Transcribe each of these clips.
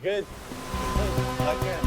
good. Okay.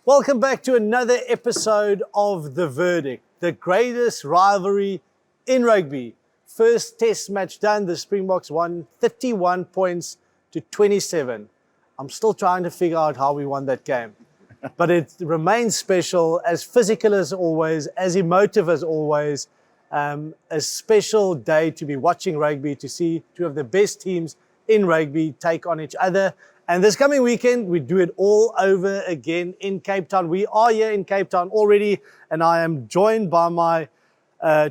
Welcome back to another episode of The Verdict, the greatest rivalry in rugby. First test match done, the Springboks won 31 points to 27. I'm still trying to figure out how we won that game. But it remains special, as physical as always, as emotive as always. A special day to be watching rugby, to see two of the best teams in rugby take on each other. And this coming weekend, we do it all over again in Cape Town. We are here in Cape Town already, and I am joined by my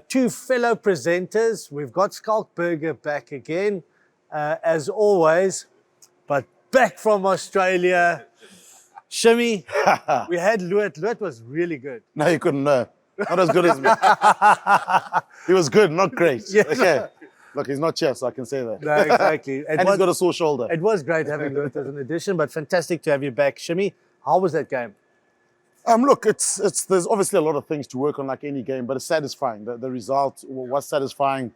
two fellow presenters. We've got Schalk Burger back again, as always, but back from Australia. Shimmy, we had Luet. Luet was really good. No, you couldn't know. Not as good as me. He was good, not great. Yes. Okay. Look, he's not chef, so I can say that. No, exactly. And he's got a sore shoulder. It was great having Luet as an addition, but fantastic to have you back. Shimmy, how was that game? Look, there's obviously a lot of things to work on like any game, but it's satisfying. The result was satisfying.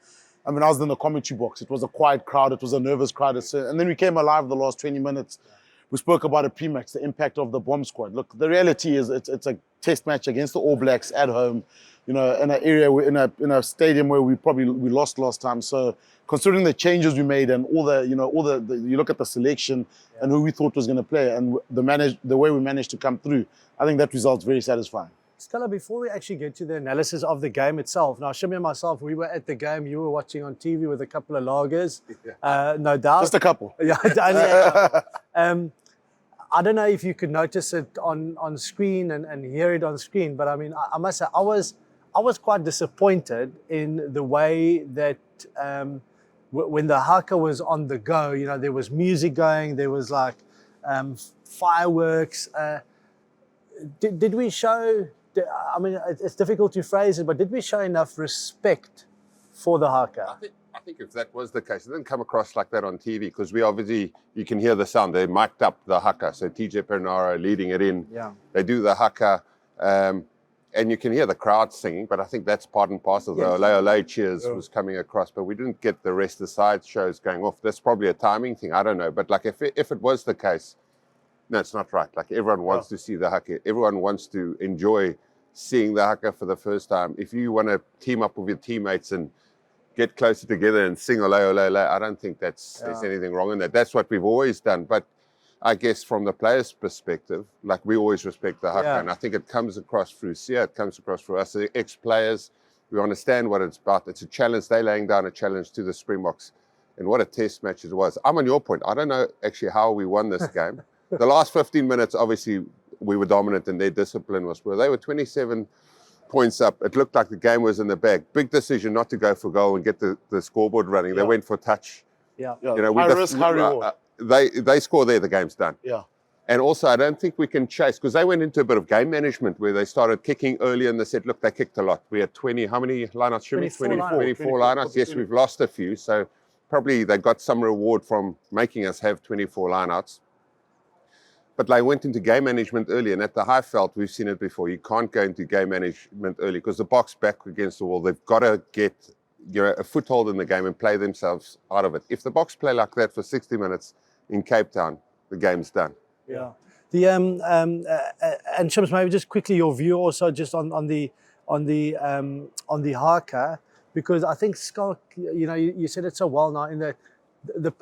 I mean, I was in the commentary box. It was a quiet crowd. It was a nervous crowd. And then we came alive the last 20 minutes. We spoke about a pre-match, the impact of the bomb squad. Look, the reality is it's a test match against the All Blacks at home, you know, in an area, in a stadium where we lost last time. So considering the changes we made and all the you look at the selection and who we thought was going to play and the way we managed to come through, I think that result's very satisfying. Stella, before we actually get to the analysis of the game itself, now Shimmy and myself, we were at the game. You were watching on TV with a couple of lagers, no doubt. Just a couple. Yeah, only a couple. I don't know if you could notice it on screen and hear it on screen, but I mean, I must say, I was quite disappointed in the way that when the haka was on the go, you know, there was music going, there was like fireworks. Did we show? I mean, it's difficult to phrase it, but did we show enough respect for the haka? I think if that was the case, it didn't come across like that on TV because we obviously, you can hear the sound. They mic'd up the haka. So TJ Pernara leading it in. Yeah. They do the haka. And you can hear the crowd singing, but I think that's part and parcel. The Ole Ole cheers was coming across, but we didn't get the rest of the side shows going off. That's probably a timing thing. I don't know. But like if it was the case, no, it's not right. Like everyone wants to see the haka. Everyone wants to enjoy seeing the haka for the first time. If you want to team up with your teammates and get closer together and sing Ole Ole Ole, I don't think there's anything wrong in that. That's what we've always done. But I guess from the players' perspective, like we always respect the haka, and I think it comes across through Sia, it comes across through us, the ex-players. We understand what it's about. It's a challenge. They're laying down a challenge to the Springboks. And what a test match it was. I'm on your point. I don't know actually how we won this game. The last 15 minutes, obviously, we were dominant and their discipline was poor. They were 27 points up. It looked like the game was in the bag. Big decision not to go for goal and get the scoreboard running. They went for touch. Yeah. You know, high risk, high reward. They score there, the game's done. Yeah. And also, I don't think we can chase, because they went into a bit of game management where they started kicking early and they said, look, they kicked a lot. We had 20, how many lineouts, Shimmy? 24 lineouts. Yes, we've lost a few. So probably they got some reward from making us have 24 lineouts. But they went into game management early, and at the Highveld, we've seen it before. You can't go into game management early because the box back against the wall, they've got to get a foothold in the game and play themselves out of it. If the box play like that for 60 minutes in Cape Town, the game's done. Yeah. The and Shims, maybe just quickly your view also just on the haka, because I think Schalk, you know, you said it so well now in that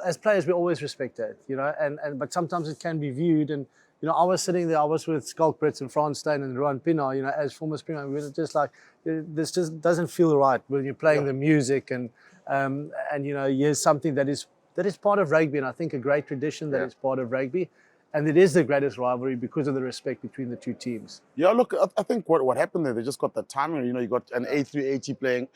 as players we always respect it, you know, but sometimes it can be viewed, and you know, I was sitting there, I was with Schalk Brits and Frans Steyn and Rowan Pienaar, you know, as former Springbok, we were just like, this just doesn't feel right when you're playing the music and you know, here's something that is part of rugby, and I think a great tradition that is part of rugby. and it is the greatest rivalry because of the respect between the two teams. Yeah, look, I think what happened there, they just got the timing. You know, you got an A380 playing,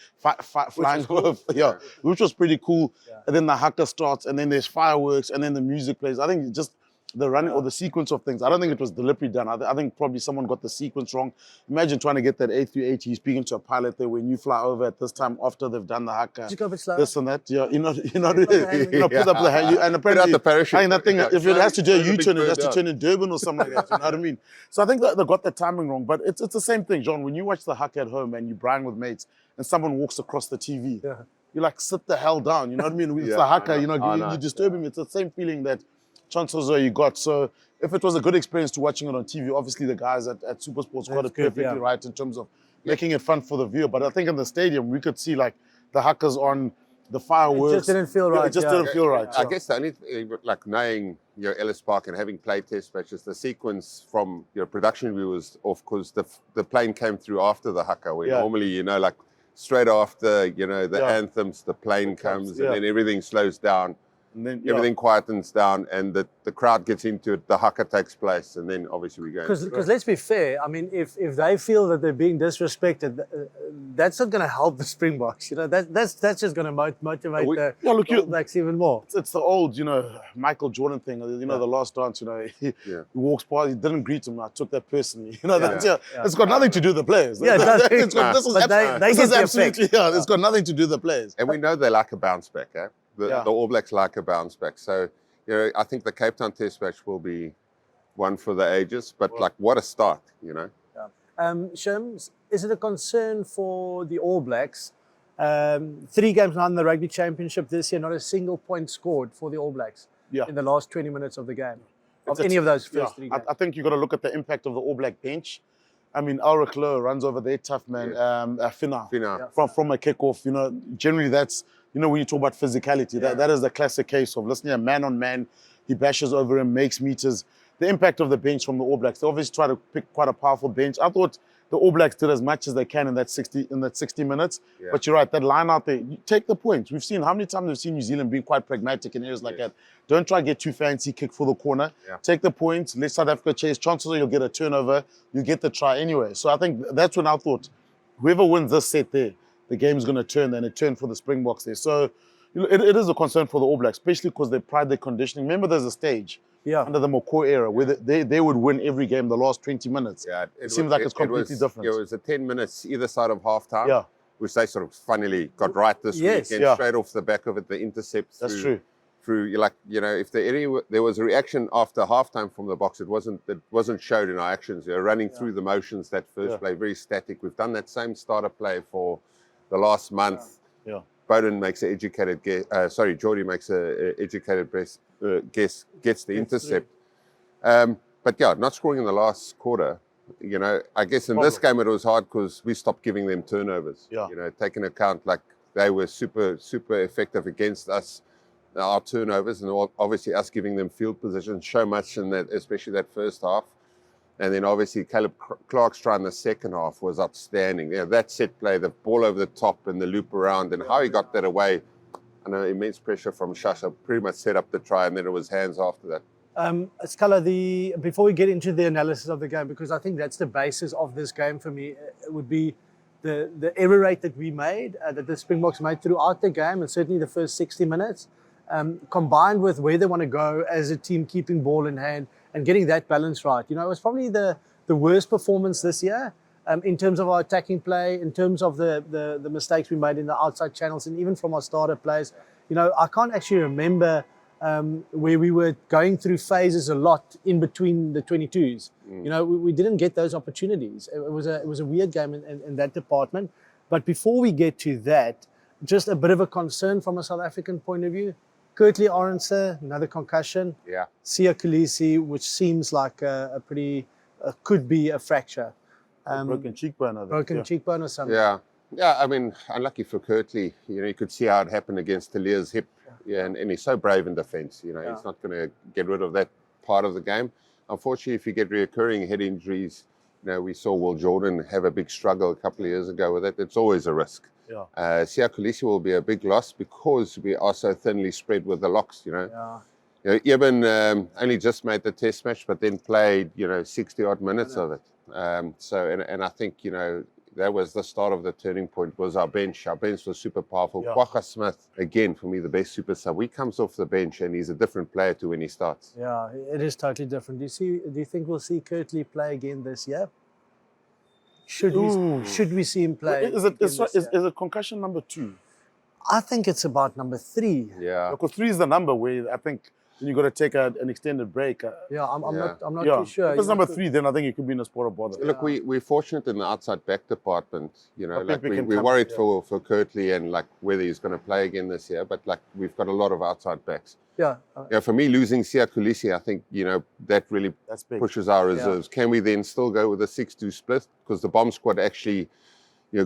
flying over, which was pretty cool. Yeah. And then the haka starts, and then there's fireworks, and then the music plays. I think just the running or the sequence of things, I don't think it was deliberately done. I think probably someone got the sequence wrong. Imagine trying to get that A380, speaking to a pilot there when you fly over at this time after they've done the haka. Just go a bit slower. This and that, yeah, put up the hand, and apparently, Put out the parachute. I think that thing, if it has to do a U-turn, it has to turn in Durban or something like that. You know what I mean? So I think that they got the timing wrong, but it's the same thing, John. When you watch the haka at home and you brine with mates, and someone walks across the TV, you're like, sit the hell down. You know what I mean? It's the haka. You know, you disturb him. It's the same feeling that chances are you got. So if it was a good experience to watching it on TV, obviously the guys at SuperSports got it perfectly right in terms of making it fun for the viewer. But I think in the stadium we could see like the hakas on, the fireworks. It just didn't feel right. It just didn't feel right. I guess the only thing, like knowing Ellis Park and having played test matches, the sequence from your production view was off because the plane came through after the haka, where normally, like straight after, the anthems, the plane comes and then everything slows down. And then everything quietens down and the crowd gets into it, the haka takes place, and then obviously we go. Because let's be fair, I mean, if they feel that they're being disrespected, that's not going to help the Springboks. That's just going to motivate the All Blacks even more. It's the old, Michael Jordan thing. The last dance. He walks past, he didn't greet him. I took that personally. It's got nothing to do with the players. Yeah, it's got nothing to do with the players. And we know they like a bounce back, eh? The All Blacks like a bounce back. So, I think the Cape Town Test match will be one for the ages, but what a start, Shims, is it a concern for the All Blacks? 3 games now in the Rugby Championship this year, not a single point scored for the All Blacks in the last 20 minutes of the game, of any of those first 3 games. I think you've got to look at the impact of the All Black bench. I mean, Ulrich Loh runs over there, tough man. Fina. From a kickoff, generally that's, when you talk about physicality, that is the classic case of listening a man on man, he bashes over him, makes meters. The impact of the bench from the All Blacks, they obviously try to pick quite a powerful bench. I thought the All Blacks did as much as they can in that 60 minutes. Yeah. But you're right, that line out there, you take the points. We've seen how many times we've seen New Zealand being quite pragmatic in areas like that. Don't try to get too fancy, kick for the corner. Take the points, let South Africa chase. Chances are you'll get a turnover, you get the try anyway. So I think that's when I thought, whoever wins this set there, the game's going to turn, and it turned for the Springboks there. So it is a concern for the All Blacks, especially because they pride their conditioning. Remember, there's a stage under the McCoy era where they would win every game the last 20 minutes. Yeah, it seems like it's completely different. It was a 10 minutes either side of halftime, which they sort of funnily got right this week. And straight off the back of it, the intercept through. That's true. If there was a reaction after halftime from the Boks, it wasn't showed in our actions. They're running through the motions that first play, very static. We've done that same starter play for the last month. Bowden makes an educated guess. Geordie makes an educated guess, gets the intercept. But not scoring in the last quarter. I guess in this game it was hard because we stopped giving them turnovers. Taking account like they were super, super effective against us, our turnovers, and obviously us giving them field position so much in that, especially that first half. And then obviously Caleb Clark's try in the second half was outstanding. That set play, the ball over the top and the loop around, and how he got that away under immense pressure from Shasha, pretty much set up the try, and then it was hands after that. Scala, before we get into the analysis of the game, because I think that's the basis of this game for me, it would be the error rate that we made, that the Springboks made throughout the game, and certainly the first 60 minutes, combined with where they want to go as a team, keeping ball in hand and getting that balance right. It was probably the worst performance this year in terms of our attacking play, in terms of the mistakes we made in the outside channels, and even from our starter players. I can't actually remember where we were going through phases a lot in between the 22s. We didn't get those opportunities. It was a weird game in that department. But before we get to that, just a bit of a concern from a South African point of view. Kurtley Arendse, another concussion. Sia Khaleesi, which seems like a pretty, could be a fracture. Broken cheekbone. Cheekbone or something. Yeah, I mean, unlucky for Kurtley. You could see how it happened against De Villiers' hip. And he's so brave in defence. He's not going to get rid of that part of the game. Unfortunately, if you get reoccurring head injuries, we saw Will Jordan have a big struggle a couple of years ago with it. It's always a risk. Sia Khaleesi will be a big loss because we are so thinly spread with the locks. Eben only just made the test match, but then played, 60 odd minutes of it. And I think, that was the start of the turning point, was our bench. Our bench was super powerful. Yeah. Kwagga Smith, again, for me, the best super sub. He comes off the bench and he's a different player to when he starts. Yeah, it is totally different. Do you think we'll see Kirtley play again this year? Should we see him play? Is it concussion number 2? I think it's about number 3. Yeah. Because 3 is the number where I think you got to take an extended break. I'm not too sure. If it's number 3, then I think it could be in a spot of bother. Look, we're fortunate in the outside back department. We're worried for Kirtley and like whether he's going to play again this year. But like we've got a lot of outside backs. Yeah. For me, losing Sia Kulisi, I think that really pushes our reserves. Yeah. Can we then still go with a 6-2 split because the bomb squad actually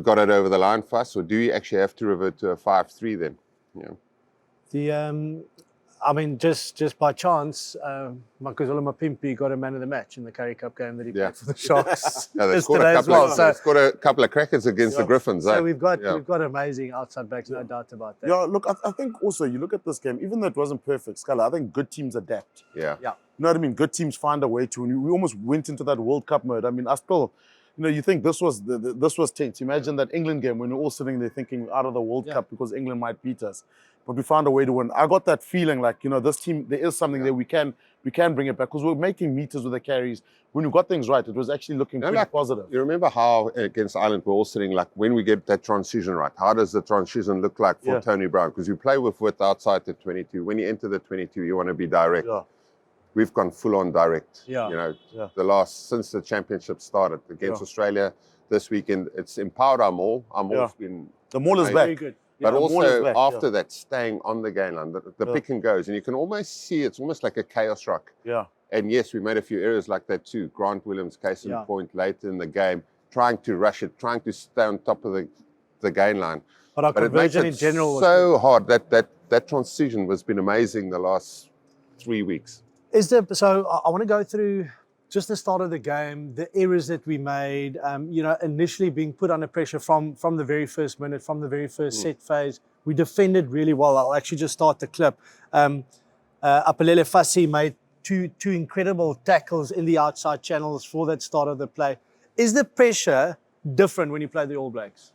got it over the line for us, or do you actually have to revert to a 5-3 then? Just by chance, Makazole Mapimpi got a man of the match in the Currie Cup game that he played for the Sharks. They scored a couple of crackers against the Griffins. So we've got amazing outside backs, no doubt about that. Yeah, look, I think also you look at this game, even though it wasn't perfect, Scala, I think good teams adapt. Yeah. You know what I mean? Good teams find a way to, and we almost went into that World Cup mode. I mean, I still, you think this was tense. Imagine that England game when we're all sitting there thinking out of the World Cup because England might beat us. But we found a way to win. I got that feeling like, this team, there is something there we can bring it back because we're making meters with the carries. When we got things right, it was actually looking pretty positive. You remember how against Ireland we're all sitting like, when we get that transition right, how does the transition look like for Tony Brown? Because you play with width outside the 22. When you enter the 22, you want to be direct. Yeah. We've gone full on direct. Yeah. Since the championship started against Australia this weekend, it's empowered our maul. Our maul's been the maul is back. Very good. But also after that, staying on the game line, the pick and goes, and you can almost see it's almost like a chaos rock. Yeah. And yes, we made a few errors like that too. Grant Williams, case in point, late in the game, trying to rush it, trying to stay on top of the game line. But our conversion in general was so hard. That transition has been amazing the last 3 weeks. So I want to go through just the start of the game, the errors that we made, initially being put under pressure from the very first minute, from the very first set phase. We defended really well. I'll actually just start the clip. Apelele Fassi made two incredible tackles in the outside channels for that start of the play. Is the pressure different when you play the All Blacks?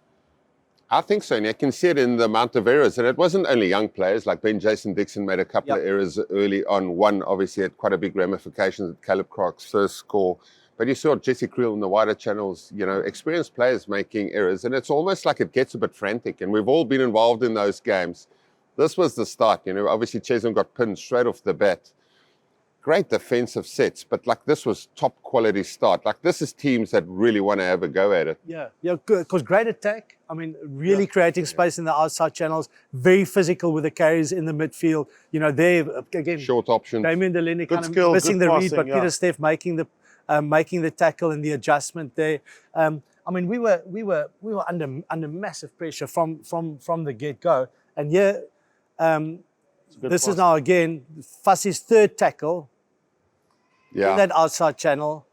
I think so, and I can see it in the amount of errors. And it wasn't only young players, like Jason Dixon made a couple of errors early on. One obviously had quite a big ramifications at Caleb Clark's first score. But you saw Jesse Creel in the wider channels, experienced players making errors. And it's almost like it gets a bit frantic. And we've all been involved in those games. This was the start, Obviously, Chesum got pinned straight off the bat. Great defensive sets, but like this was top quality start. Like this is teams that really want to have a go at it. Yeah, good. Because great attack. I mean, really creating space in the outside channels. Very physical with the carries in the midfield. There again. Short options. Damien Delaney kind of missing the read, but Peter Steff making the tackle and the adjustment there. We were under massive pressure from the get go, and this is now again Fassi's third tackle. In that outside channel,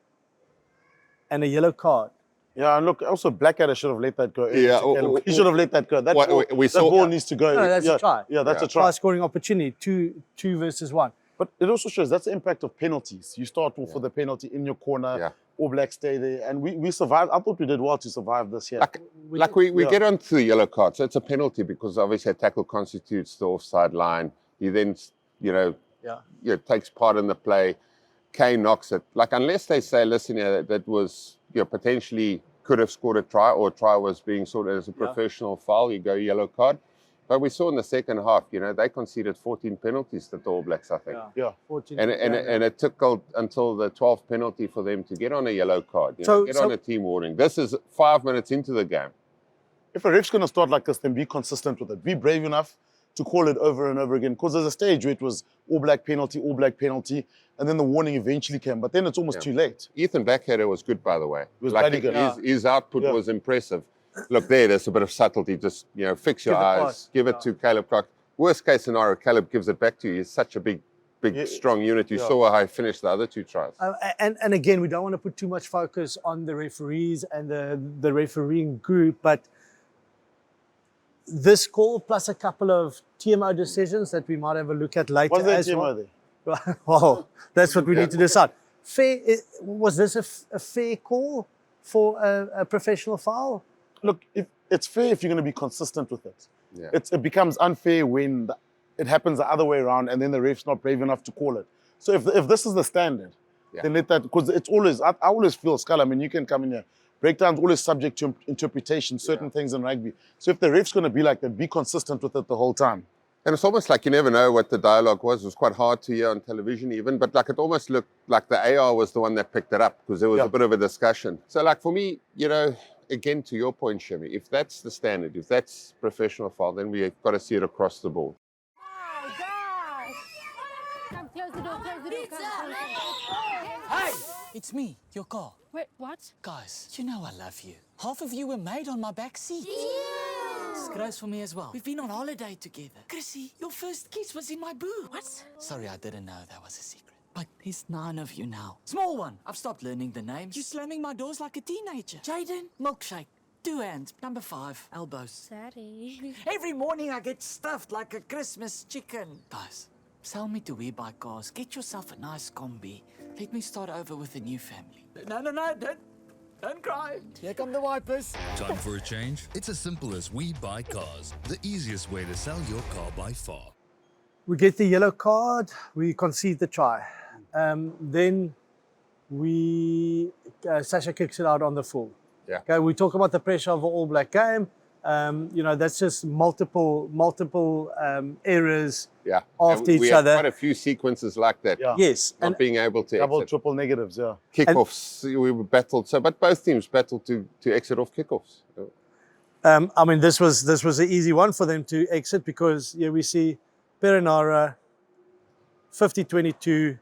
and a yellow card. Yeah, and look, also Blackadder should have let that go. He should have let that go. That ball needs to go. No, that's a try. Yeah, that's a try. Try scoring opportunity, two versus one. But it also shows that's the impact of penalties. You start off with a penalty in your corner. Yeah. All Blacks stay there, and we survived. I thought we did well to survive this year. We get onto the yellow card, so it's a penalty because obviously a tackle constitutes the offside line. He then, takes part in the play. Kane knocks it. Unless they say, listen, that was, potentially could have scored a try, or a try was being sorted as a professional foul, you go yellow card. But we saw in the second half, they conceded 14 penalties to the All Blacks, I think. Yeah. 14. And it took until the 12th penalty for them to get on a yellow card, get on a team warning. This is 5 minutes into the game. If a ref's going to start like this, then be consistent with it. Be brave enough to call it over and over again. Because there's a stage where it was All Black penalty, and then the warning eventually came. But then it's almost too late. Ethan Blackadder was good, by the way. He was bloody good. His output was impressive. Look, there's a bit of subtlety. Just, fix your eyes. Give it to Caleb Clark. Worst case scenario, Caleb gives it back to you. He's such a big, strong unit. You saw how he finished the other two tries. And again, we don't want to put too much focus on the referees and the refereeing group, but this call plus a couple of TMO decisions that we might have a look at later was there as TMO well. there? Well, that's what we need to decide. Fair, was this a fair call for a professional foul? Look, it's fair if you're going to be consistent with it. Yeah. It becomes unfair when it happens the other way around and then the ref's not brave enough to call it. So if this is the standard, then let that, because it's always, I always feel, Schalk, I mean, you can come in here, breakdown's always subject to interpretation, certain things in rugby. So if the ref's going to be like that, be consistent with it the whole time. And it's almost like you never know what the dialogue was. It was quite hard to hear on television even, but like it almost looked like the AR was the one that picked it up because there was a bit of a discussion. So like for me, you know, again, to your point, Shimmy, if that's the standard, if that's professional foul, then we've got to see it across the board. Oh, gosh. Come, close the door, close the door. Come. Hey, it's me, your car. Wait, what? Guys, you know I love you. Half of you were made on my back seat. Scrooge for me as well. We've been on holiday together. Chrissy, your first kiss was in my boot. What? Sorry, I didn't know that was a secret. But there's 9 of you now. Small one, I've stopped learning the names. You're slamming my doors like a teenager. Jaden, milkshake. 2 hands. Number 5, elbows. Sorry. Every morning I get stuffed like a Christmas chicken. Guys, sell me to We Buy Cars. Get yourself a nice combi. Let me start over with a new family. No, don't cry. Here come the wipers. Time for a change? It's as simple as We Buy Cars, the easiest way to sell your car by far. We get the yellow card, we concede the try. Then Sasha kicks it out on the full. Yeah. Okay, we talk about the pressure of an All Black game. You know, that's just multiple errors after we each had other. quite a few sequences like that. Yeah. Yes, Not being able to Double, exit. triple negatives, yeah. Kickoffs, we were battled. So, but both teams battled to exit off kickoffs. I mean, this was an easy one for them to exit because here we see Perenara 50-22,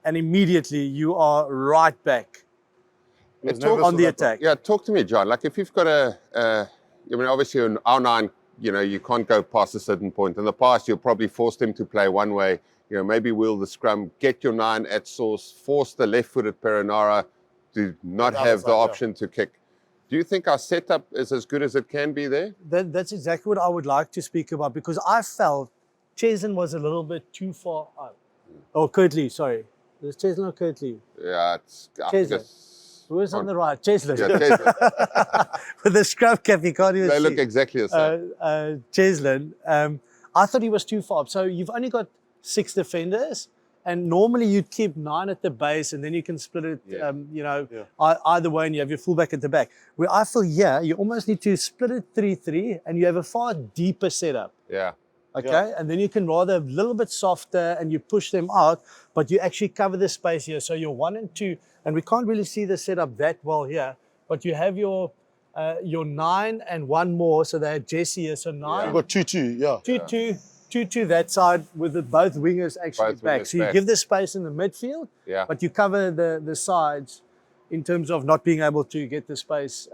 and immediately you are right back on the attack. Yeah, talk to me, John. Like if you've got I mean, obviously in our 9, you know, you can't go past a certain point. In the past, you'll probably force them to play one way. You know, maybe wheel the scrum, get your 9 at source, force the left-footed Perenara to not have the option to kick. Do you think our setup is as good as it can be there? That's exactly what I would like to speak about because I felt Cheslin was a little bit too far out. Oh, Kirtley, sorry. Is Cheslin or Kirtley? Yeah, I think it's Who is on the right? Cheslin. Yeah, Cheslin. With the scrub cap, you can't even They see. look exactly the same. Cheslin, I thought he was too far up. So you've only got 6 defenders, and normally you'd keep 9 at the base, and then you can split it, you know, either way, and you have your fullback at the back. Where I feel, you almost need to split it 3-3, and you have a far deeper setup. Yeah. Okay, and then you can rather a little bit softer and you push them out, but you actually cover the space here. So you're 1 and 2, and we can't really see the setup that well here, but you have your 9 and 1 more, so they had Jesse here. So 9, You've got 2-2, yeah. 2-2 that side with both wingers actually Both back. wingers So you back. give the space in the midfield, but you cover the sides in terms of not being able to get the space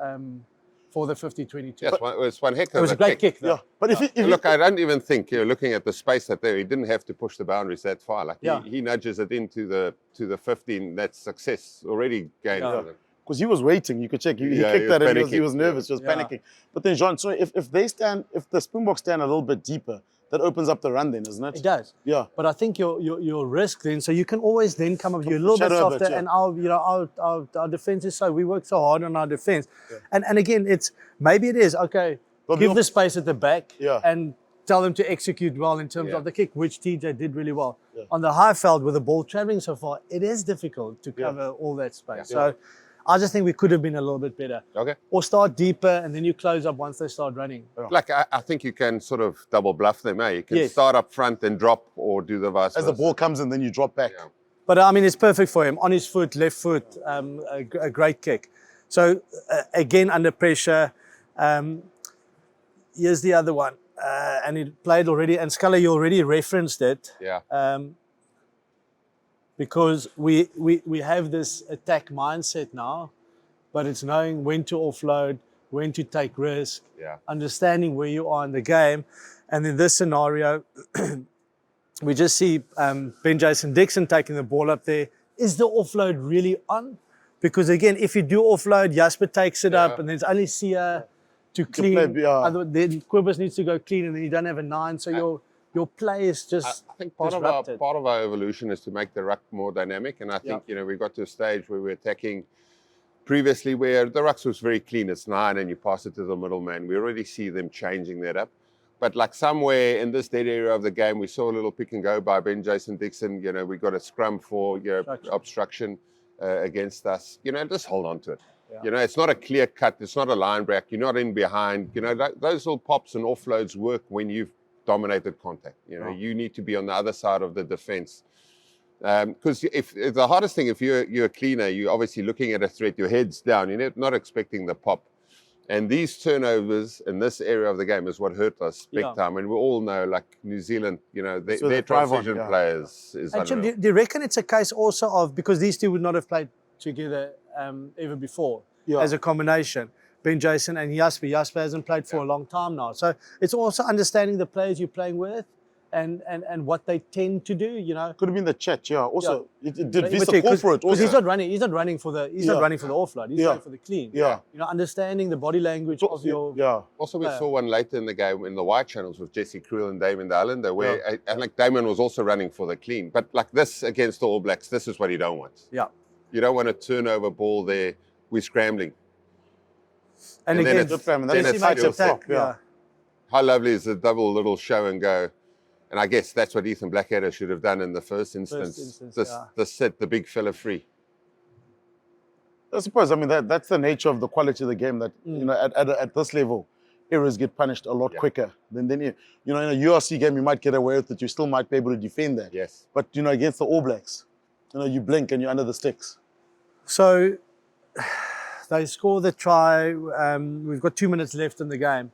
for the 50-22. Yes, it was one heck of It was a great kick, though. Yeah, but if Look, I don't even think you're looking at the space that there. He didn't have to push the boundaries that far. Like he nudges it into the 15. That's success already gained for them. because he was waiting, you could check. He Yeah, kicked he that was and he panicking. was nervous, he was panicking. But then, Jean, so if the Springboks stand a little bit deeper, that opens up the run then, isn't it? It does. Yeah. But I think your risk then, so you can always then come up, you're a little bit Shadow a bit, softer, yeah. and our defense is we work so hard on our defense. And again, maybe it is, okay, But give we the space at the back Yeah. and tell them to execute well in terms Yeah. of the kick, which TJ did really well. Yeah. On the high field with the ball traveling so far, it is difficult to cover all that space. So I just think we could have been a little bit better. Okay. Or start deeper and then you close up once they start running. Like I think you can sort of double bluff them. You can Yes. start up front and drop, or do the vice As versa. the ball comes in, then you drop back. Yeah. But I mean, it's perfect for him. On his foot, left foot, a great kick. So again, under pressure. Here's the other one. And it played already. And Schalk, you already referenced it. Yeah. Because we have this attack mindset now, but it's knowing when to offload, when to take risk, understanding where you are in the game. And in this scenario, we just see Ben Jason Dixon taking the ball up there. Is the offload really on? Because again, if you do offload, Jasper takes it up, and there's only Sia to clean. play, yeah. Then Quibus needs to go clean, and then you don't have a 9. So your play is just I think disrupted. part of our evolution is to make the ruck more dynamic, and I think we got to a stage where we're attacking. Previously, where the rucks was very clean, it's 9 and you pass it to the middleman. We already see them changing that up. But like somewhere in this dead area of the game, we saw a little pick and go by Ben Jason Dixon. We got a scrum for obstruction against us. Just hold on to it. Yeah. It's not a clear cut. It's not a line break. You're not in behind. Those little pops and offloads work when you've dominated contact. You need to be on the other side of the defense. Because if the hardest thing, if you're a cleaner, you're obviously looking at a threat, your head's down, you're not expecting the pop. And these turnovers in this area of the game is what hurt us big time. And we all know, like New Zealand, their transition players is Actually, do you reckon it's a case also of, because these two would not have played together ever before as a combination, Ben Jason and Jasper. Jasper hasn't played for a long time now. So it's also understanding the players you're playing with. And what they tend to do, Could have been the chat, Also, it did Vista call for it. Because he's not running for the offload. He's running for the clean. Understanding the body language of your. Also, we saw one later in the game in the wide channels with Jesse Crewell and Damon the Islander, where and like Damon was also running for the clean. But like this against the All Blacks, this is what you don't want. Yeah. You don't want a turnover ball there. We're scrambling. And again, then it's attack. How lovely is the double little show and go? And I guess that's what Ethan Blackadder should have done in the first instance. Set the big fella free. I suppose, that's the nature of the quality of the game, that, at this level, errors get punished a lot quicker. Then in a URC game, you might get away with it. You still might be able to defend that. Yes. But, against the All Blacks, you blink and you're under the sticks. So they score the try. We've got 2 minutes left in the game.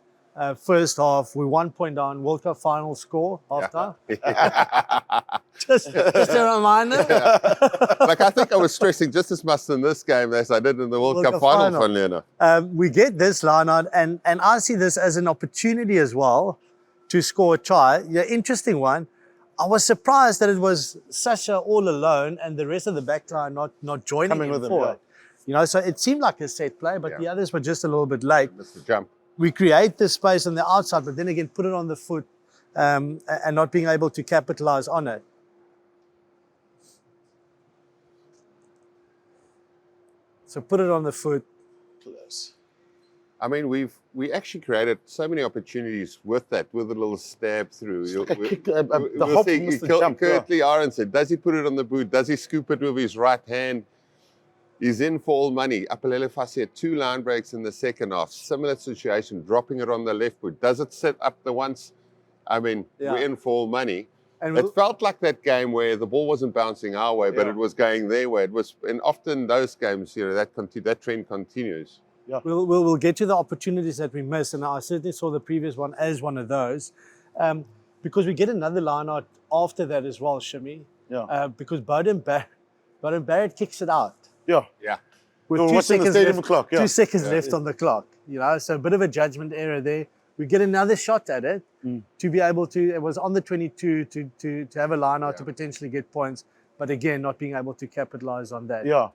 First half, we're 1 point down. World Cup final score, half time. just a reminder. Like, I think I was stressing just as much in this game as I did in the World Cup final, funnily enough. We get this line out, and I see this as an opportunity as well to score a try. Yeah, interesting one. I was surprised that it was Sasha all alone and the rest of the back line not joining him forward. So it seemed like a set play, but the others were just a little bit late. Missed the jump. We create the space on the outside, but then again, put it on the foot and not being able to capitalize on it. So put it on the foot. Close. We actually created so many opportunities with that, with a little stab through. Curtly Aaron said, does he put it on the boot? Does he scoop it with his right hand? He's in for all money. Apalele Fassi had 2 line breaks in the second half. Similar situation, dropping it on the left boot. Does it sit up the once? We're in for all money. And it felt like that game where the ball wasn't bouncing our way, but it was going their way. It was, and often those games, that trend continues. Yeah. We'll get to the opportunities that we missed, and I certainly saw the previous one as one of those, because we get another line out after that as well, Shimmy. Yeah. Because Bowden Barrett kicks it out. Yeah. With 2 seconds left, clock, 2 seconds left on the clock. So a bit of a judgment error there. We get another shot at it to be able to. It was on the 22 to have a line out to potentially get points, but again, not being able to capitalize on that. Yeah.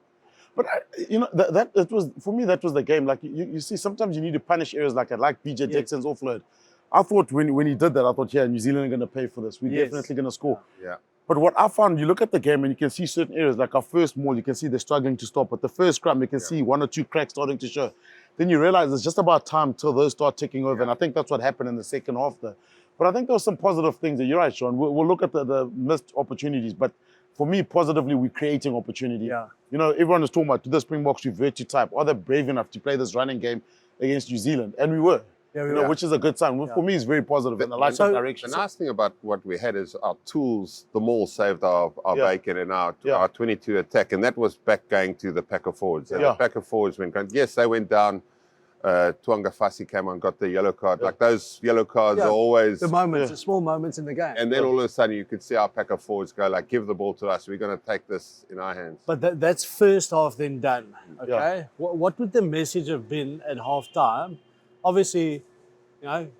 But that was, for me, that was the game. Like you see, sometimes you need to punish areas like that, like BJ Dixon's offload. I thought when he did that, I thought, New Zealand are going to pay for this. We're definitely going to score. Yeah. But what I found, you look at the game and you can see certain areas, like our first maul, you can see they're struggling to stop. But the first scrum, you can see 1 or 2 cracks starting to show. Then you realize it's just about time till those start ticking over. And I think that's what happened in the second half there. But I think there were some positive things that you're right, Sean. We'll look at the missed opportunities. But for me, positively, we're creating opportunity. Yeah. Everyone is talking about, do the Springboks revert to type? Are they brave enough to play this running game against New Zealand? And we were. Which is a good sign. For me, it's very positive and I like the direction. The nice thing about what we had is our tools, the maul saved our bacon and our 22 attack. And that was back going to the pack of forwards. And the pack of forwards went down. Yes, they went down. Tuanga Fassi came on, got the yellow card. Like those yellow cards are always... The moments, the small moments in the game. And then all of a sudden you could see our pack of forwards go like, give the ball to us. We're going to take this in our hands. But that's first half then done, okay? Yeah. What would the message have been at half time? Obviously,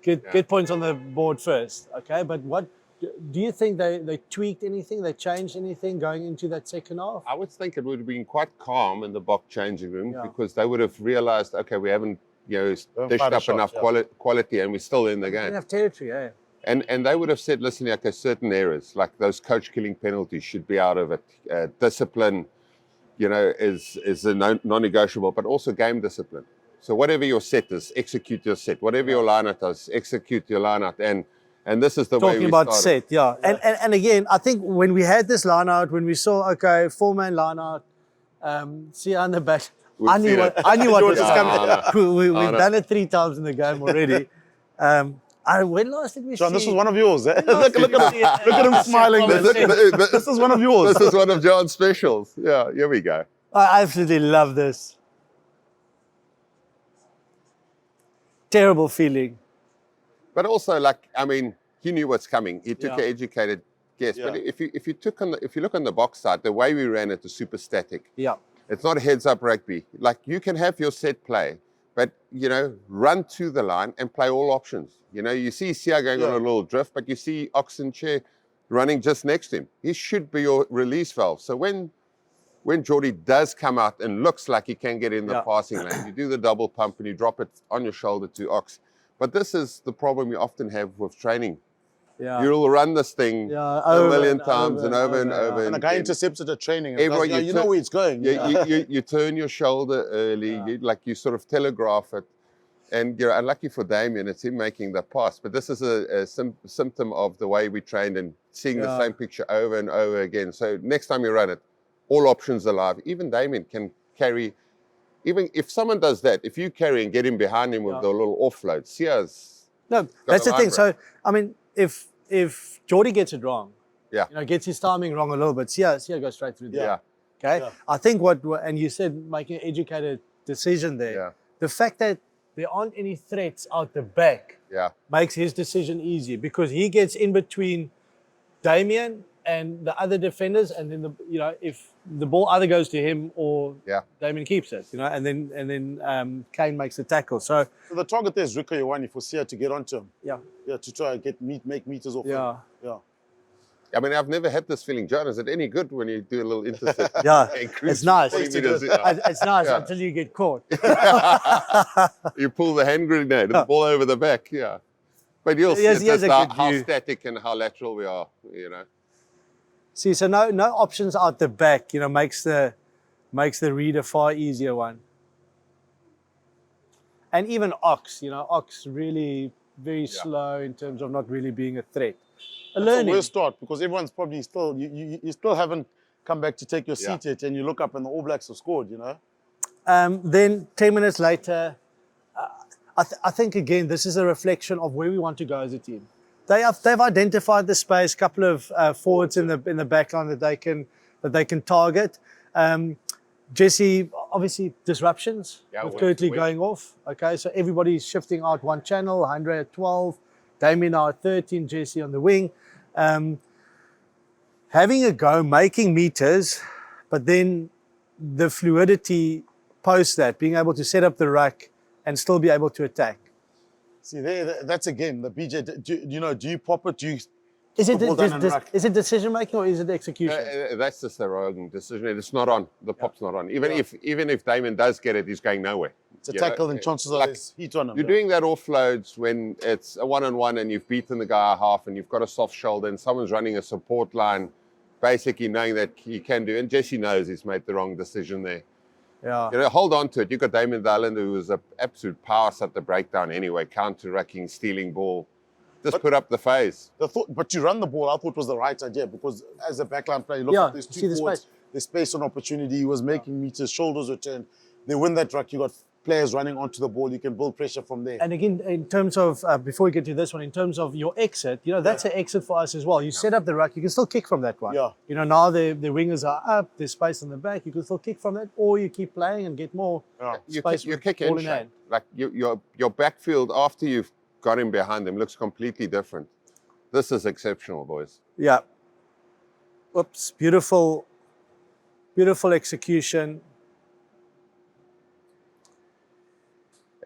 get points on the board first, okay? But what do you think they tweaked anything? They changed anything going into that second half? I would think it would have been quite calm in the Boks changing room because they would have realized, okay, we haven't dished up enough quality and we're still in the game. Enough territory, And they would have said, listen, okay, certain errors, like those coach-killing penalties should be out of it. Discipline, is a non-negotiable, but also game discipline. So whatever your set is, execute your set. Whatever your line-out is, execute your line-out. And this is the way Talking we about started. set, yeah. And again, I think when we had this line out, when we saw, okay, 4-man line out, see on the back, I knew what was coming. We've done it 3 times in the game already. When last did we John, see? this is one of yours. Eh? look at him smiling. This is one of yours. This is one of John's specials. Yeah, here we go. I absolutely love this. Terrible feeling. But also, he knew what's coming. He took an educated guess. Yeah. But if you look on the box side, the way we ran it is super static. Yeah. It's not heads-up rugby. Like, you can have your set play, but, run to the line and play all options. You see Sia going on a little drift, but you see Oxenchair running just next to him. He should be your release valve. So when Geordie does come out and looks like he can get in the passing lane, you do the double pump and you drop it on your shoulder to Ox. But this is the problem we often have with training. Yeah. You'll run this thing a million times and over and over. And a guy intercepts it at training. Everyone, you know where it's going. You turn your shoulder early. You sort of telegraph it. And you're unlucky for Damien, it's him making the pass. But this is a symptom of the way we trained and seeing the same picture over and over again. So next time you run it, all options are live. Even Damien can carry. Even if someone does that, if you carry and get him behind him with the little offload, Sia's. No, that's the thing. So, I mean, if Geordie gets it wrong, gets his timing wrong a little bit, Sia goes straight through there. Okay? Yeah. I think and you said making an educated decision there. Yeah. The fact that there aren't any threats out the back makes his decision easy because he gets in between Damien and the other defenders, and then if the ball either goes to him or Damien keeps it, and then Kane makes the tackle. So the target there is Rico Ioane for Sia to get onto him. Yeah, to try and make meters off him. Yeah. I mean, I've never had this feeling. John, is it any good when you do a little intercept? Yeah, it's nice. It's nice until you get caught. You pull the hand grenade and the ball over the back. Yeah, but you'll see how static and how lateral we are. See, so no options out the back. Makes the read a far easier one. And even Ox, Ox really very slow in terms of not really being a threat. That's a worst start because everyone's probably still, you still haven't come back to take your seat yet, and you look up and the All Blacks have scored, Then 10 minutes later, I think again, this is a reflection of where we want to go as a team. They've identified the space, couple of forwards in the back line that they can target. Jesse, obviously disruptions with Kirtley going off. Okay, so everybody's shifting out one channel, Andre at 12, Damien now at 13, Jesse on the wing. Having a go, making meters, but then the fluidity post that, being able to set up the ruck and still be able to attack. See, that's a game. The BJ, do you pop it? Is it decision making or is it execution? That's just the wrong decision. It's not on. The pop's not on. Even if Damien does get it, he's going nowhere. It's a tackle and chances are there's heat on him. You're doing that offloads when it's a one-on-one and you've beaten the guy half and you've got a soft shoulder and someone's running a support line, basically knowing that he can do. And Jesse knows he's made the wrong decision there. Yeah. Hold on to it. You've got Damien Dallin, who was an absolute powerhouse at the breakdown anyway, counter-rucking, stealing ball. Just put up the phase. But you run the ball, I thought was the right idea because as a backline player, you look at these two forwards, there's space and opportunity. He was making meters, shoulders were turned. They win that ruck, you got players running onto the ball, you can build pressure from there. And again, in terms of, before we get to this one, in terms of your exit, that's an exit for us as well. You set up the ruck, you can still kick from that one. Yeah. Now the wingers are up, there's space in the back, you can still kick from that, or you keep playing and get more space. You kick in shape. Like your backfield after you've got him behind him looks completely different. This is exceptional, boys. Yeah. Whoops, beautiful execution.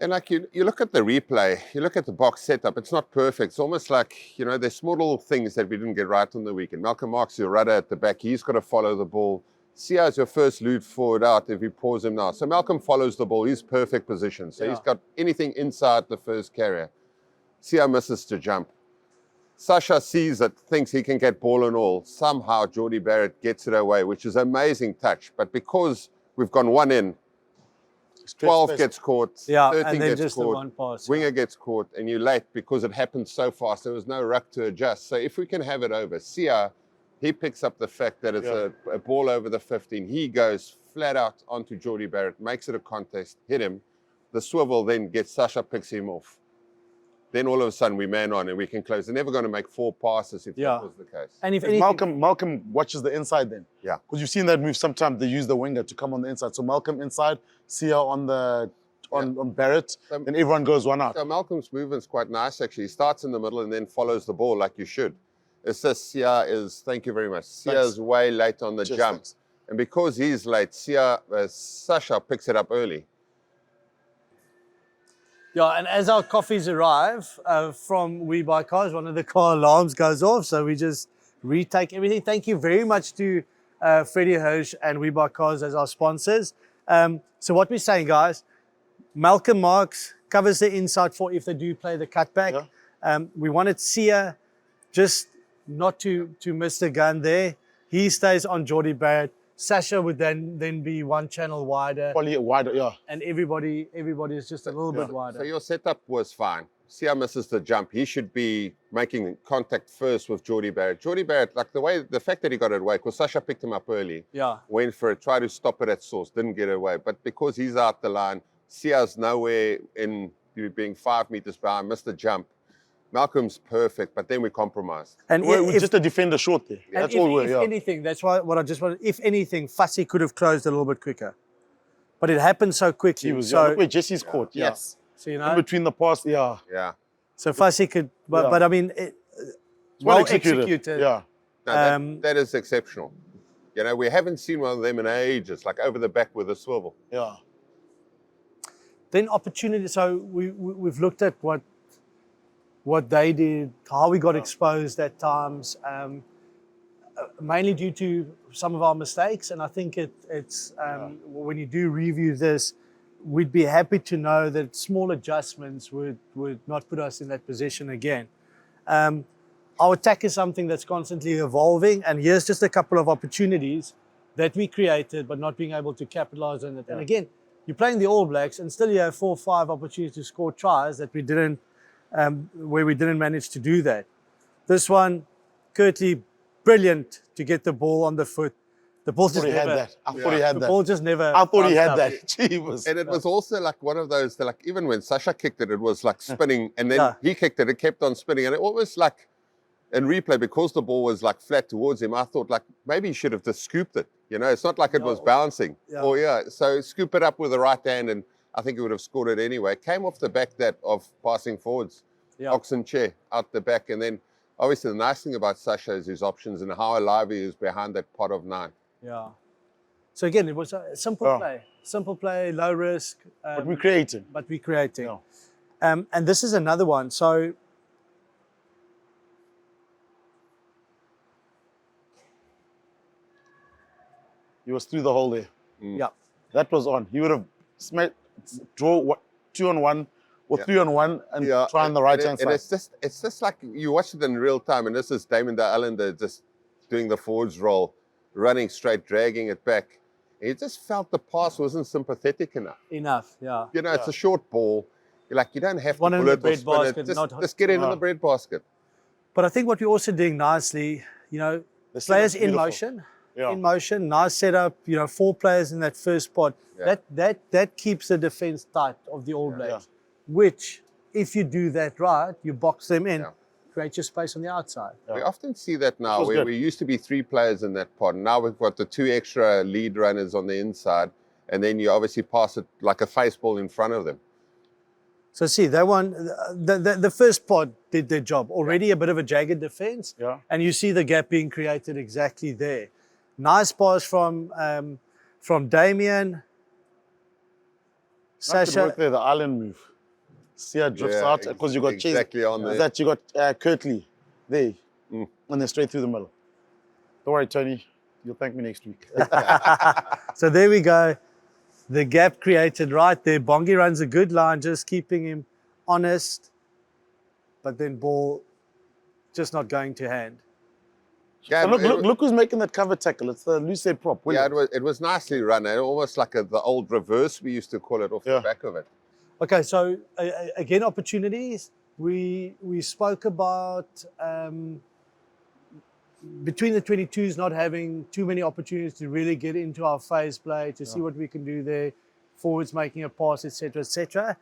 And like you look at the replay, you look at the box setup, it's not perfect. It's almost like, there's small little things that we didn't get right on the weekend. Malcolm marks your rudder at the back. He's got to follow the ball. Sia is your first loot forward out if you pause him now. So Malcolm follows the ball. He's perfect position. So he's got anything inside the first carrier. Sia misses to jump. Sasha sees it, thinks he can get ball and all. Somehow Geordie Barrett gets it away, which is an amazing touch. But because we've gone one in, 12 gets caught, Yeah, 13 and then gets just the caught, one pass. winger gets caught, and you're late because it happened so fast. There was no ruck to adjust. So if we can have it over, Sia, he picks up the fact that it's a ball over the 15. He goes flat out onto Geordie Barrett, makes it a contest, hit him. The swivel then gets Sasha, picks him off. Then all of a sudden we man on and we can close. They're never going to make 4 passes if that was the case. And if Malcolm watches the inside then. Yeah. Because you've seen that move. Sometimes they use the winger to come on the inside. So Malcolm inside, Sia on Barrett, then everyone goes one out. So Malcolm's movement's quite nice actually. He starts in the middle and then follows the ball like you should. It's just Sia is, thank you very much. Sia is way late on the jump. Thanks. And because he's late, Sasha picks it up early. Yeah, and as our coffees arrive from We Buy Cars, one of the car alarms goes off, so we just retake everything. Thank you very much to Freddie Hirsch and We Buy Cars as our sponsors. So what we're saying, guys, Malcolm Marks covers the inside for if they do play the cutback. Yeah. We wanted Sia just not to miss the gun there. He stays on Geordie Barrett. Sasha would then be one channel wider. Probably wider, yeah. And everybody is just a little bit wider. So your setup was fine. Sia misses the jump. He should be making contact first with Geordie Barrett. Geordie Barrett, like the fact that he got it away, because Sasha picked him up early, went for it, tried to stop it at source, didn't get it away. But because he's out the line, Sia's nowhere in being 5 meters behind, missed the jump. Malcolm's perfect, but then we compromised. And we're just a defender short there. And That's all if anything, that's what I just wanted. If anything, Fassi could have closed a little bit quicker, but it happened so quickly. Look where Jesse's caught. Yes. So you know, in between the pass, Yeah. So Fassi could, but I mean, well executed. Yeah. No, that is exceptional. You know, we haven't seen one of them in ages, like over the back with a swivel. Yeah. Then opportunity. So we've looked at what they did, how we got exposed at times, mainly due to some of our mistakes. And I think it's when you do review this, we'd be happy to know that small adjustments would not put us in that position again. Our attack is something that's constantly evolving, and here's just a couple of opportunities that we created but not being able to capitalize on it. And again, you're playing the All Blacks and still you have 4 or 5 opportunities to score tries that we didn't, where we didn't manage to do that. This one, Curtly, brilliant to get the ball on the foot. The ball just never. I thought he had that. The ball just never. I thought he had up. that. Jeez. And it was also like one of those, like even when Sasha kicked it, it was like spinning, and then he kicked it, it kept on spinning, and it almost like in replay, because the ball was like flat towards him, I thought like maybe he should have just scooped it. You know, it's not like it was bouncing. So scoop it up with the right hand, and I think he would have scored it anyway. It came off the back of passing forwards, ox and chair out the back, and then obviously the nice thing about Sasha is his options and how alive he is behind that pot of 9. Yeah. So again, it was a simple play, low risk. But we're creating. And this is another one. So he was through the hole there. Yeah. That was on. He would have draw 2-on-1 or 3-on-1 and try on the right hand side. And it's just like you watch it in real time, and this is Damon de Allende just doing the forwards roll, running straight, dragging it back. And you just felt the pass wasn't sympathetic enough. You know, it's a short ball. You're like, you don't have to pull it or spin it. Just get into the breadbasket. But I think what we're also doing nicely, you know, players in motion. In motion, nice setup, you know, 4 players in that first spot. That keeps the defense tight of the All Blacks, which, if you do that right, you box them in, create your space on the outside. We often see that now, where we used to be 3 players in that pod. Now we've got the 2 extra lead runners on the inside, and then you obviously pass it like a face ball in front of them. So see, that one, the first pod did their job. Already a bit of a jagged defense, and you see the gap being created exactly there. Nice pass from Damien. Sasha. Work there, the island move. Sia drifts out because you got exactly on there. That you got Curtly there, and then straight through the middle. Don't worry, Tony. You'll thank me next week. So there we go. The gap created right there. Bongi runs a good line, just keeping him honest. But then ball just not going to hand. Yeah, And look who's making that cover tackle. It's the loose head prop. yeah, Williams. it was nicely run. Almost like the old reverse, we used to call it, off the back of it. Okay, so again, opportunities. We spoke about between the 22s not having too many opportunities to really get into our phase play, to see what we can do there, forwards making a pass, etc., etc.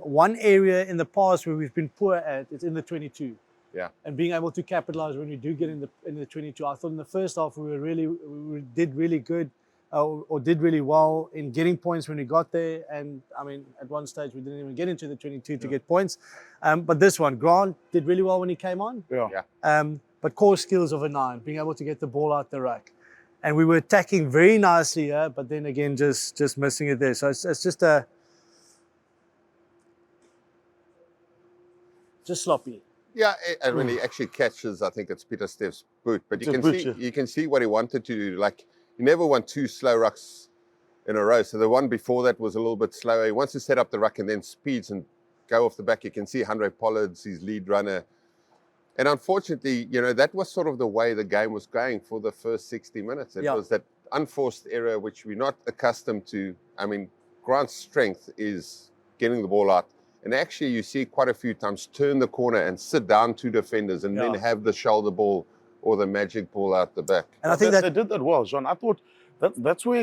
One area in the past where we've been poor at is in the 22. Yeah. And being able to capitalize when we do get in the 22. I thought in the first half we did really good or did really well in getting points when we got there. And I mean, at one stage we didn't even get into the 22 to get points. But this one, Grant did really well when he came on. Yeah. But core skills of a 9, being able to get the ball out the ruck. And we were attacking very nicely here, but then again, just missing it there. So it's just sloppy. Yeah, and when he actually catches, I think it's Peter Steph's boot. But you can see what he wanted to do. Like, you never want 2 slow rucks in a row. So the one before that was a little bit slower. He wants to set up the ruck and then speeds and go off the back. You can see Andre Pollard's his lead runner. And unfortunately, that was sort of the way the game was going for the first 60 minutes. It was that unforced error, which we're not accustomed to. I mean, Grant's strength is getting the ball out. And actually, you see quite a few times turn the corner and sit down 2 defenders and then have the shoulder ball or the magic ball out the back. And I think they did that well, Jean. I thought that's where,